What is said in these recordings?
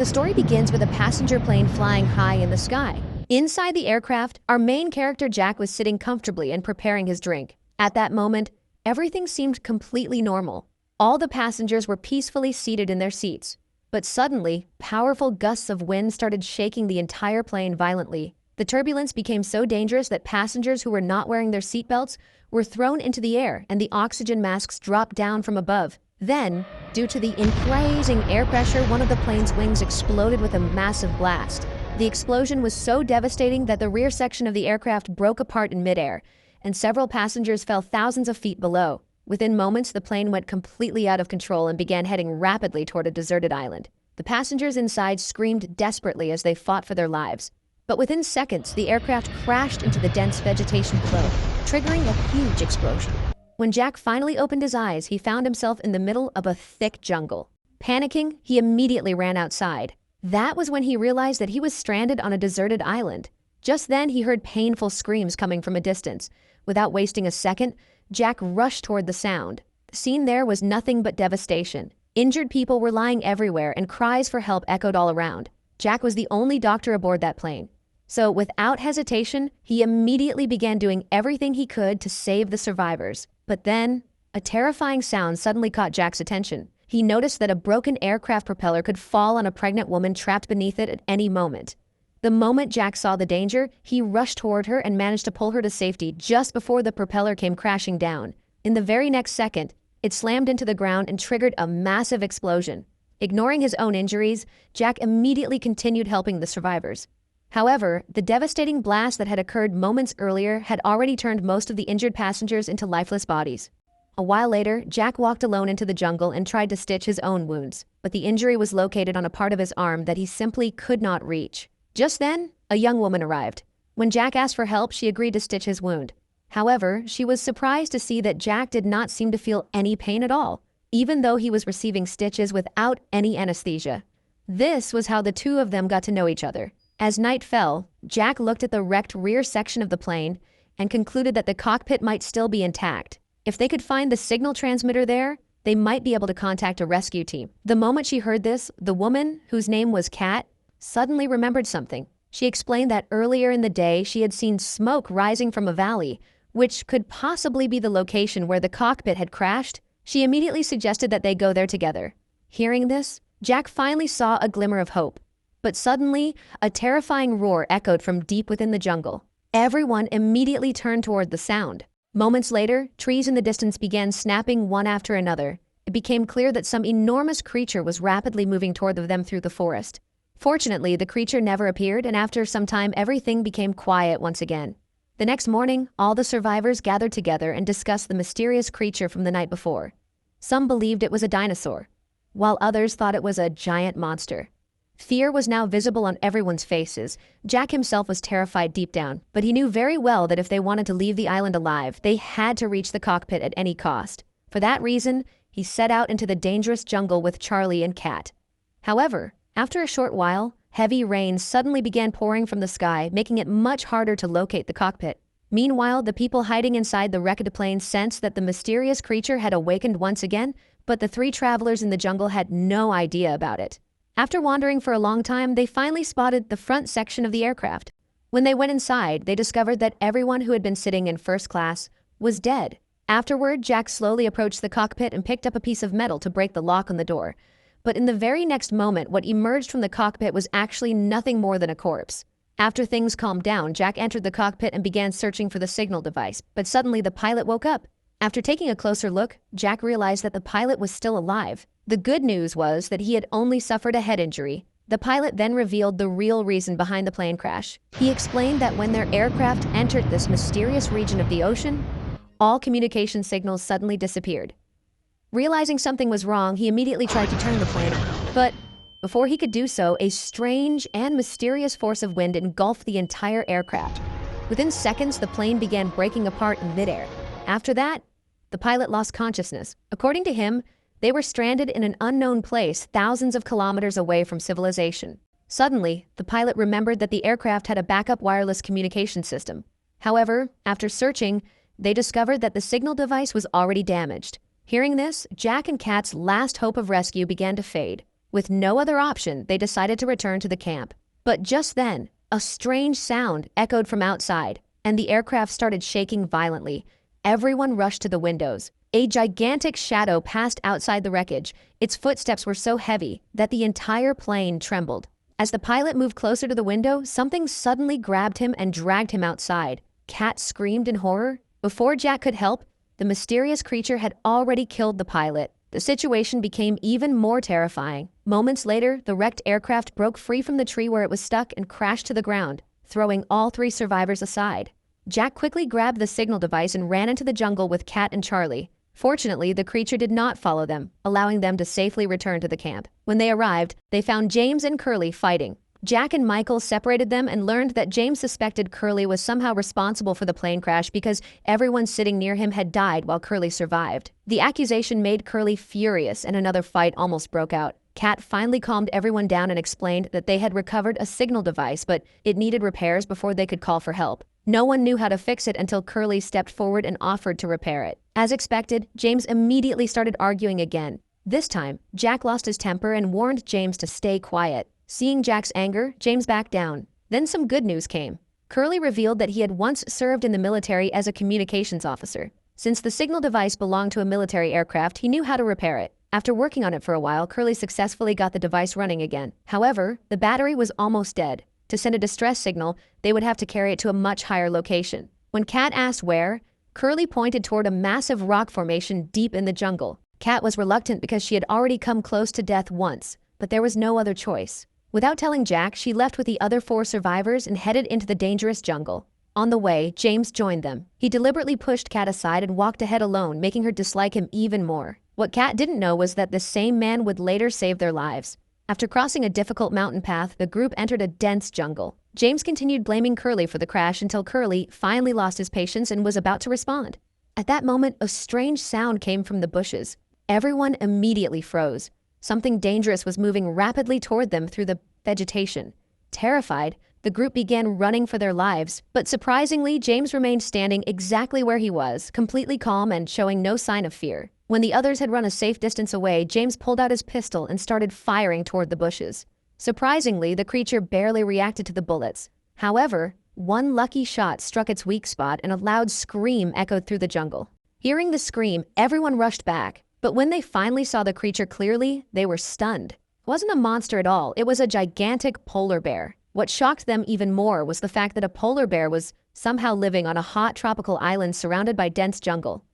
The story begins with a passenger plane flying high in the sky. Inside the aircraft, our main character Jack was sitting comfortably and preparing his drink. At that moment, everything seemed completely normal. All the passengers were peacefully seated in their seats. But suddenly, powerful gusts of wind started shaking the entire plane violently. The turbulence became so dangerous that passengers who were not wearing their seatbelts were thrown into the air and the oxygen masks dropped down from above. Then, due to the increasing air pressure, one of the plane's wings exploded with a massive blast. The explosion was so devastating that the rear section of the aircraft broke apart in midair, and several passengers fell thousands of feet below. Within moments, the plane went completely out of control and began heading rapidly toward a deserted island. The passengers inside screamed desperately as they fought for their lives. But within seconds, the aircraft crashed into the dense vegetation below, triggering a huge explosion. When Jack finally opened his eyes, he found himself in the middle of a thick jungle. Panicking, he immediately ran outside. That was when he realized that he was stranded on a deserted island. Just then, he heard painful screams coming from a distance. Without wasting a second, Jack rushed toward the sound. The scene there was nothing but devastation. Injured people were lying everywhere, and cries for help echoed all around. Jack was the only doctor aboard that plane. So, without hesitation, he immediately began doing everything he could to save the survivors. But then, a terrifying sound suddenly caught Jack's attention. He noticed that a broken aircraft propeller could fall on a pregnant woman trapped beneath it at any moment. The moment Jack saw the danger, he rushed toward her and managed to pull her to safety just before the propeller came crashing down. In the very next second, it slammed into the ground and triggered a massive explosion. Ignoring his own injuries, Jack immediately continued helping the survivors. However, the devastating blast that had occurred moments earlier had already turned most of the injured passengers into lifeless bodies. A while later, Jack walked alone into the jungle and tried to stitch his own wounds, but the injury was located on a part of his arm that he simply could not reach. Just then, a young woman arrived. When Jack asked for help, she agreed to stitch his wound. However, she was surprised to see that Jack did not seem to feel any pain at all, even though he was receiving stitches without any anesthesia. This was how the two of them got to know each other. As night fell, Jack looked at the wrecked rear section of the plane and concluded that the cockpit might still be intact. If they could find the signal transmitter there, they might be able to contact a rescue team. The moment she heard this, the woman, whose name was Kat, suddenly remembered something. She explained that earlier in the day she had seen smoke rising from a valley, which could possibly be the location where the cockpit had crashed. She immediately suggested that they go there together. Hearing this, Jack finally saw a glimmer of hope. But suddenly, a terrifying roar echoed from deep within the jungle. Everyone immediately turned toward the sound. Moments later, trees in the distance began snapping one after another. It became clear that some enormous creature was rapidly moving toward them through the forest. Fortunately, the creature never appeared, and after some time, everything became quiet once again. The next morning, all the survivors gathered together and discussed the mysterious creature from the night before. Some believed it was a dinosaur, while others thought it was a giant monster. Fear was now visible on everyone's faces. Jack himself was terrified deep down, but he knew very well that if they wanted to leave the island alive, they had to reach the cockpit at any cost. For that reason, he set out into the dangerous jungle with Charlie and Kat. However, after a short while, heavy rain suddenly began pouring from the sky, making it much harder to locate the cockpit. Meanwhile, the people hiding inside the wrecked plane sensed that the mysterious creature had awakened once again, but the three travelers in the jungle had no idea about it. After wandering for a long time, they finally spotted the front section of the aircraft. When they went inside, they discovered that everyone who had been sitting in first class was dead. Afterward, Jack slowly approached the cockpit and picked up a piece of metal to break the lock on the door. But in the very next moment, what emerged from the cockpit was actually nothing more than a corpse. After things calmed down, Jack entered the cockpit and began searching for the signal device, but suddenly the pilot woke up. After taking a closer look, Jack realized that the pilot was still alive. The good news was that he had only suffered a head injury. The pilot then revealed the real reason behind the plane crash. He explained that when their aircraft entered this mysterious region of the ocean, all communication signals suddenly disappeared. Realizing something was wrong, he immediately tried to turn the plane, but before he could do so, a strange and mysterious force of wind engulfed the entire aircraft. Within seconds, the plane began breaking apart in midair. After that, the pilot lost consciousness. According to him, they were stranded in an unknown place thousands of kilometers away from civilization. Suddenly, the pilot remembered that the aircraft had a backup wireless communication system. However, after searching, they discovered that the signal device was already damaged. Hearing this, Jack and Kat's last hope of rescue began to fade. With no other option, they decided to return to the camp. But just then, a strange sound echoed from outside, and the aircraft started shaking violently. Everyone rushed to the windows. A gigantic shadow passed outside the wreckage. Its footsteps were so heavy that the entire plane trembled. As the pilot moved closer to the window, something suddenly grabbed him and dragged him outside. Kat screamed in horror. Before Jack could help, the mysterious creature had already killed the pilot. The situation became even more terrifying. Moments later, the wrecked aircraft broke free from the tree where it was stuck and crashed to the ground, throwing all 3 survivors aside. Jack quickly grabbed the signal device and ran into the jungle with Kat and Charlie. Fortunately, the creature did not follow them, allowing them to safely return to the camp. When they arrived, they found James and Curly fighting. Jack and Michael separated them and learned that James suspected Curly was somehow responsible for the plane crash because everyone sitting near him had died while Curly survived. The accusation made Curly furious and another fight almost broke out. Kat finally calmed everyone down and explained that they had recovered a signal device, but it needed repairs before they could call for help. No one knew how to fix it until Curly stepped forward and offered to repair it. As expected, James immediately started arguing again. This time, Jack lost his temper and warned James to stay quiet. Seeing Jack's anger, James backed down. Then some good news came. Curly revealed that he had once served in the military as a communications officer. Since the signal device belonged to a military aircraft, he knew how to repair it. After working on it for a while, Curly successfully got the device running again. However, the battery was almost dead. To send a distress signal, they would have to carry it to a much higher location. When Kat asked where, Curly pointed toward a massive rock formation deep in the jungle. Kat was reluctant because she had already come close to death once, but there was no other choice. Without telling Jack, she left with the other 4 survivors and headed into the dangerous jungle. On the way, James joined them. He deliberately pushed Kat aside and walked ahead alone, making her dislike him even more. What Kat didn't know was that the same man would later save their lives. After crossing a difficult mountain path, the group entered a dense jungle. James continued blaming Curly for the crash until Curly finally lost his patience and was about to respond. At that moment, a strange sound came from the bushes. Everyone immediately froze. Something dangerous was moving rapidly toward them through the vegetation. Terrified, the group began running for their lives, but surprisingly, James remained standing exactly where he was, completely calm and showing no sign of fear. When the others had run a safe distance away, James pulled out his pistol and started firing toward the bushes. Surprisingly, the creature barely reacted to the bullets. However, one lucky shot struck its weak spot and a loud scream echoed through the jungle. Hearing the scream, everyone rushed back, but when they finally saw the creature clearly, they were stunned. It wasn't a monster at all, it was a gigantic polar bear. What shocked them even more was the fact that a polar bear was somehow living on a hot tropical island surrounded by dense jungle.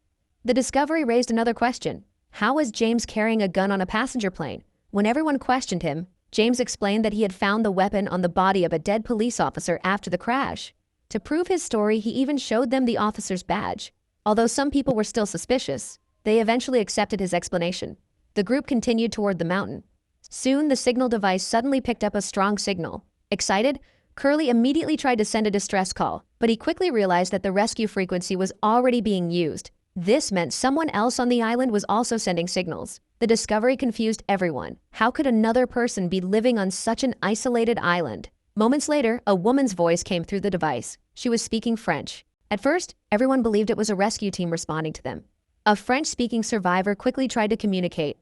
The discovery raised another question. How was James carrying a gun on a passenger plane? When everyone questioned him, James explained that he had found the weapon on the body of a dead police officer after the crash. To prove his story, he even showed them the officer's badge. Although some people were still suspicious, they eventually accepted his explanation. The group continued toward the mountain. Soon, the signal device suddenly picked up a strong signal. Excited, Curly immediately tried to send a distress call, but he quickly realized that the rescue frequency was already being used. This meant someone else on the island was also sending signals. The discovery confused everyone. How could another person be living on such an isolated island? Moments later, a woman's voice came through the device. She was speaking French. At first, everyone believed it was a rescue team responding to them. A French-speaking survivor quickly tried to communicate.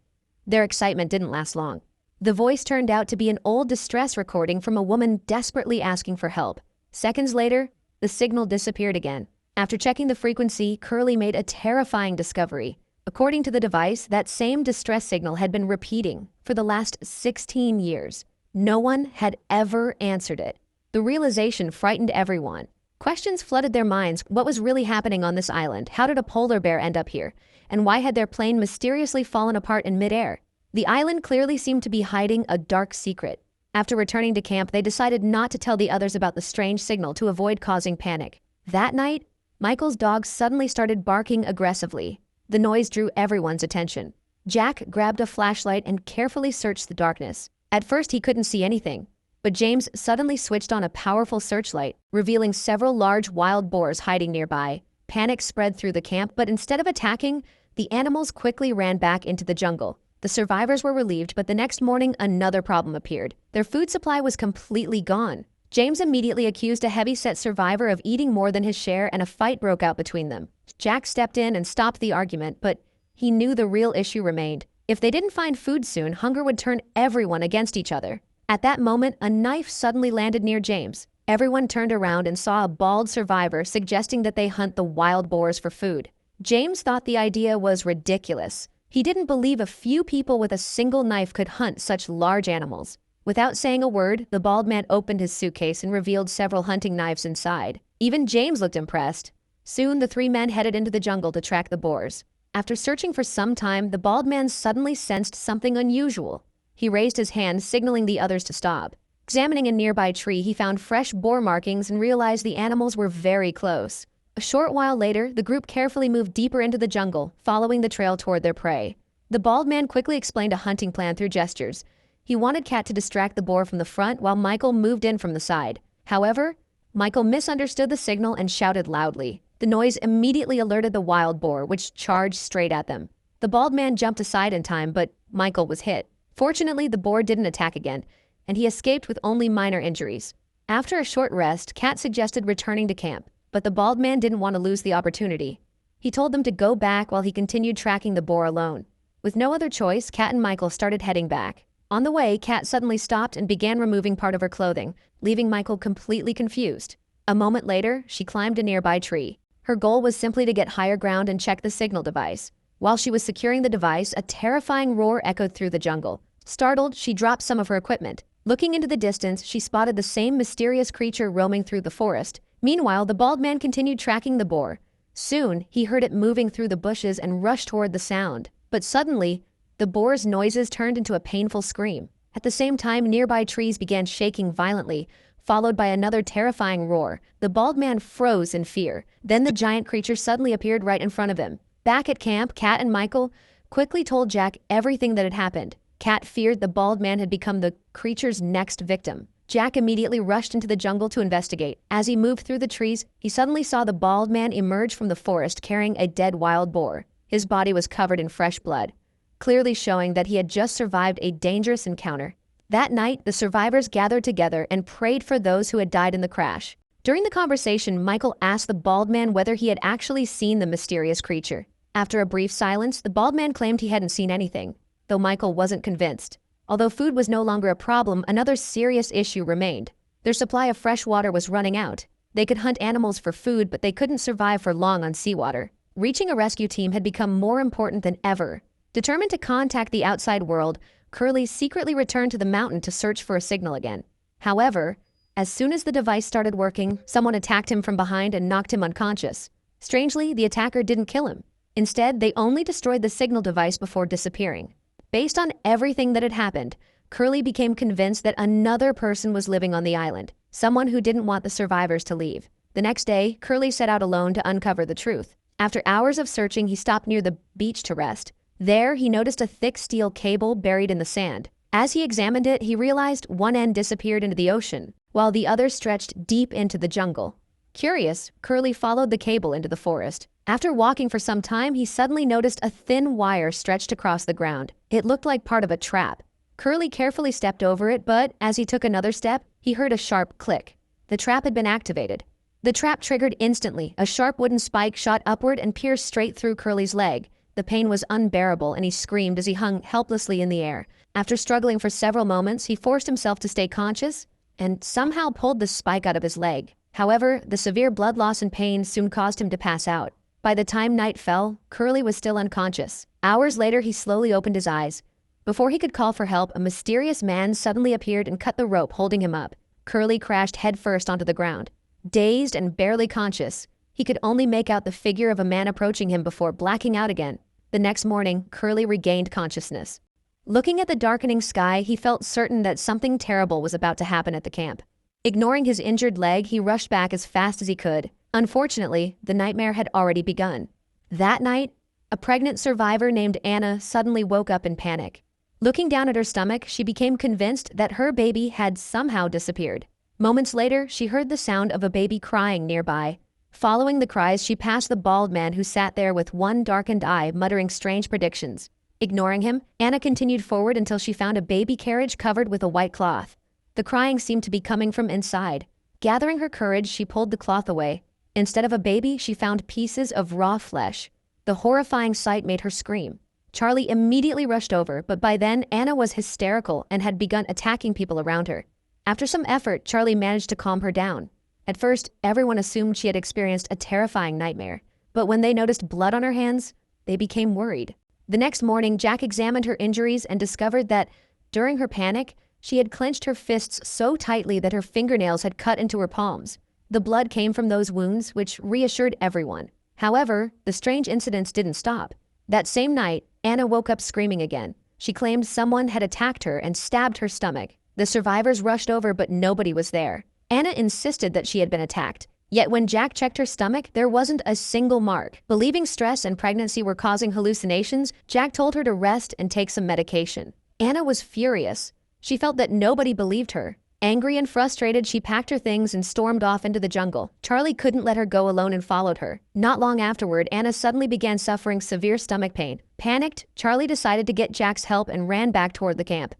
Their excitement didn't last long. The voice turned out to be an old distress recording from a woman desperately asking for help. Seconds later, the signal disappeared again. After checking the frequency, Curly made a terrifying discovery. According to the device, that same distress signal had been repeating for the last 16 years. No one had ever answered it. The realization frightened everyone. Questions flooded their minds. What was really happening on this island? How did a polar bear end up here? And why had their plane mysteriously fallen apart in midair? The island clearly seemed to be hiding a dark secret. After returning to camp, they decided not to tell the others about the strange signal to avoid causing panic. That night, Michael's dog suddenly started barking aggressively. The noise drew everyone's attention. Jack grabbed a flashlight and carefully searched the darkness. At first, he couldn't see anything, but James suddenly switched on a powerful searchlight, revealing several large wild boars hiding nearby. Panic spread through the camp, but instead of attacking, the animals quickly ran back into the jungle. The survivors were relieved, but the next morning, another problem appeared. Their food supply was completely gone. James immediately accused a heavy-set survivor of eating more than his share, and a fight broke out between them. Jack stepped in and stopped the argument, but he knew the real issue remained. If they didn't find food soon, hunger would turn everyone against each other. At that moment, a knife suddenly landed near James. Everyone turned around and saw a bald survivor suggesting that they hunt the wild boars for food. James thought the idea was ridiculous. He didn't believe a few people with a single knife could hunt such large animals. Without saying a word, the bald man opened his suitcase and revealed several hunting knives inside. Even James looked impressed. Soon, the three men headed into the jungle to track the boars. After searching for some time, the bald man suddenly sensed something unusual. He raised his hand, signaling the others to stop. Examining a nearby tree, he found fresh boar markings and realized the animals were very close. A short while later, the group carefully moved deeper into the jungle, following the trail toward their prey. The bald man quickly explained a hunting plan through gestures. He wanted Cat to distract the boar from the front while Michael moved in from the side. However, Michael misunderstood the signal and shouted loudly. The noise immediately alerted the wild boar, which charged straight at them. The bald man jumped aside in time, but Michael was hit. Fortunately, the boar didn't attack again, and he escaped with only minor injuries. After a short rest, Cat suggested returning to camp, but the bald man didn't want to lose the opportunity. He told them to go back while he continued tracking the boar alone. With no other choice, Cat and Michael started heading back. On the way, Cat suddenly stopped and began removing part of her clothing, leaving Michael completely confused. A moment later, she climbed a nearby tree. Her goal was simply to get higher ground and check the signal device. While she was securing the device, a terrifying roar echoed through the jungle. Startled, she dropped some of her equipment. Looking into the distance, she spotted the same mysterious creature roaming through the forest. Meanwhile, the bald man continued tracking the boar. Soon, he heard it moving through the bushes and rushed toward the sound. But suddenly, the boar's noises turned into a painful scream. At the same time, nearby trees began shaking violently, followed by another terrifying roar. The bald man froze in fear. Then the giant creature suddenly appeared right in front of him. Back at camp, Cat and Michael quickly told Jack everything that had happened. Cat feared the bald man had become the creature's next victim. Jack immediately rushed into the jungle to investigate. As he moved through the trees, he suddenly saw the bald man emerge from the forest carrying a dead wild boar. His body was covered in fresh blood, clearly showing that he had just survived a dangerous encounter. That night, the survivors gathered together and prayed for those who had died in the crash. During the conversation, Michael asked the bald man whether he had actually seen the mysterious creature. After a brief silence, the bald man claimed he hadn't seen anything, though Michael wasn't convinced. Although food was no longer a problem, another serious issue remained. Their supply of fresh water was running out. They could hunt animals for food, but they couldn't survive for long on seawater. Reaching a rescue team had become more important than ever. Determined to contact the outside world, Curly secretly returned to the mountain to search for a signal again. However, as soon as the device started working, someone attacked him from behind and knocked him unconscious. Strangely, the attacker didn't kill him. Instead, they only destroyed the signal device before disappearing. Based on everything that had happened, Curly became convinced that another person was living on the island, someone who didn't want the survivors to leave. The next day, Curly set out alone to uncover the truth. After hours of searching, he stopped near the beach to rest. There, he noticed a thick steel cable buried in the sand. As he examined it, he realized one end disappeared into the ocean, while the other stretched deep into the jungle. Curious, Curly followed the cable into the forest. After walking for some time, he suddenly noticed a thin wire stretched across the ground. It looked like part of a trap. Curly carefully stepped over it, but as he took another step, he heard a sharp click. The trap had been activated. The trap triggered instantly. A sharp wooden spike shot upward and pierced straight through Curly's leg. The pain was unbearable, and he screamed as he hung helplessly in the air. After struggling for several moments, he forced himself to stay conscious and somehow pulled the spike out of his leg. However, the severe blood loss and pain soon caused him to pass out. By the time night fell, Curly was still unconscious. Hours later, he slowly opened his eyes. Before he could call for help, a mysterious man suddenly appeared and cut the rope holding him up. Curly crashed headfirst onto the ground. Dazed and barely conscious, he could only make out the figure of a man approaching him before blacking out again. The next morning, Curly regained consciousness. Looking at the darkening sky, he felt certain that something terrible was about to happen at the camp. Ignoring his injured leg, he rushed back as fast as he could. Unfortunately, the nightmare had already begun. That night, a pregnant survivor named Anna suddenly woke up in panic. Looking down at her stomach, she became convinced that her baby had somehow disappeared. Moments later, she heard the sound of a baby crying nearby. Following the cries, she passed the bald man who sat there with one darkened eye, muttering strange predictions. Ignoring him, Anna continued forward until she found a baby carriage covered with a white cloth. The crying seemed to be coming from inside. Gathering her courage, she pulled the cloth away. Instead of a baby, she found pieces of raw flesh. The horrifying sight made her scream. Charlie immediately rushed over, but by then Anna was hysterical and had begun attacking people around her. After some effort, Charlie managed to calm her down. At first, everyone assumed she had experienced a terrifying nightmare, but when they noticed blood on her hands, they became worried. The next morning, Jack examined her injuries and discovered that, during her panic, she had clenched her fists so tightly that her fingernails had cut into her palms. The blood came from those wounds, which reassured everyone. However, the strange incidents didn't stop. That same night, Anna woke up screaming again. She claimed someone had attacked her and stabbed her stomach. The survivors rushed over, but nobody was there. Anna insisted that she had been attacked. Yet when Jack checked her stomach, there wasn't a single mark. Believing stress and pregnancy were causing hallucinations, Jack told her to rest and take some medication. Anna was furious. She felt that nobody believed her. Angry and frustrated, she packed her things and stormed off into the jungle. Charlie couldn't let her go alone and followed her. Not long afterward, Anna suddenly began suffering severe stomach pain. Panicked, Charlie decided to get Jack's help and ran back toward the camp.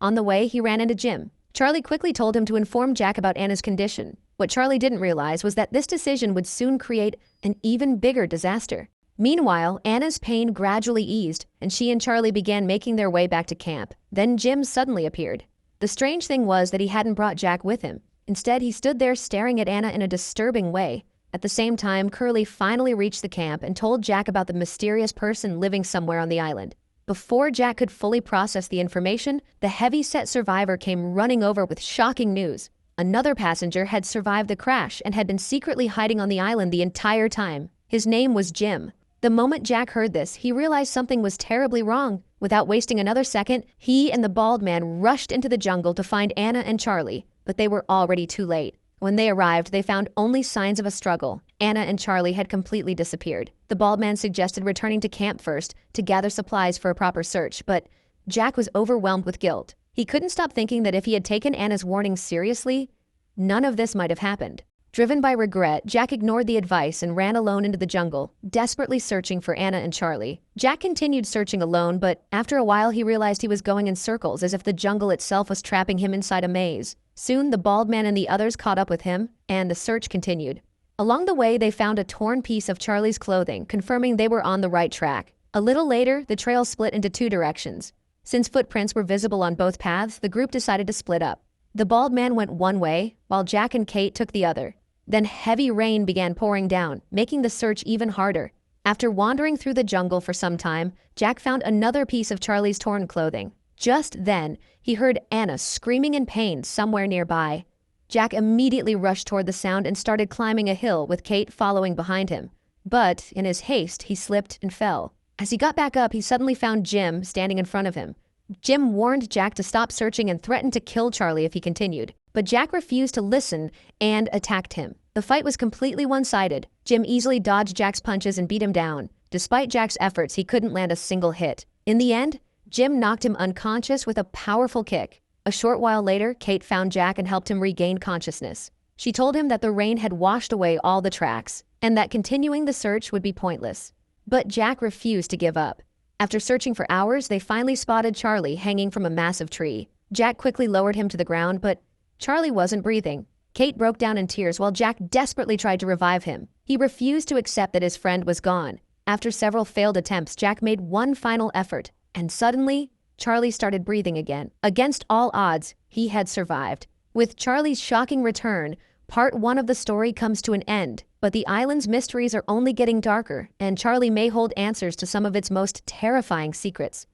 On the way, he ran into Jim. Charlie quickly told him to inform Jack about Anna's condition. What Charlie didn't realize was that this decision would soon create an even bigger disaster. Meanwhile, Anna's pain gradually eased, and she and Charlie began making their way back to camp. Then Jim suddenly appeared. The strange thing was that he hadn't brought Jack with him. Instead, he stood there staring at Anna in a disturbing way. At the same time, Curly finally reached the camp and told Jack about the mysterious person living somewhere on the island. Before Jack could fully process the information, the heavy-set survivor came running over with shocking news. Another passenger had survived the crash and had been secretly hiding on the island the entire time. His name was Jim. The moment Jack heard this, he realized something was terribly wrong. Without wasting another second, he and the bald man rushed into the jungle to find Anna and Charlie, but they were already too late. When they arrived, they found only signs of a struggle. Anna and Charlie had completely disappeared. The bald man suggested returning to camp first to gather supplies for a proper search, but Jack was overwhelmed with guilt. He couldn't stop thinking that if he had taken Anna's warning seriously, none of this might have happened. Driven by regret, Jack ignored the advice and ran alone into the jungle, desperately searching for Anna and Charlie. Jack continued searching alone, but after a while he realized he was going in circles as if the jungle itself was trapping him inside a maze. Soon, the bald man and the others caught up with him, and the search continued. Along the way, they found a torn piece of Charlie's clothing, confirming they were on the right track. A little later, the trail split into two directions. Since footprints were visible on both paths, the group decided to split up. The bald man went one way, while Jack and Kate took the other. Then heavy rain began pouring down, making the search even harder. After wandering through the jungle for some time, Jack found another piece of Charlie's torn clothing. Just then, he heard Anna screaming in pain somewhere nearby. Jack immediately rushed toward the sound and started climbing a hill with Kate following behind him. But, in his haste, he slipped and fell. As he got back up, he suddenly found Jim standing in front of him. Jim warned Jack to stop searching and threatened to kill Charlie if he continued. But Jack refused to listen and attacked him. The fight was completely one-sided. Jim easily dodged Jack's punches and beat him down. Despite Jack's efforts, he couldn't land a single hit. In the end, Jim knocked him unconscious with a powerful kick. A short while later, Kate found Jack and helped him regain consciousness. She told him that the rain had washed away all the tracks, and that continuing the search would be pointless. But Jack refused to give up. After searching for hours, they finally spotted Charlie hanging from a massive tree. Jack quickly lowered him to the ground, but Charlie wasn't breathing. Kate broke down in tears while Jack desperately tried to revive him. He refused to accept that his friend was gone. After several failed attempts, Jack made one final effort, and suddenly, Charlie started breathing again. Against all odds, he had survived. With Charlie's shocking return, part 1 of the story comes to an end, but the island's mysteries are only getting darker, and Charlie may hold answers to some of its most terrifying secrets.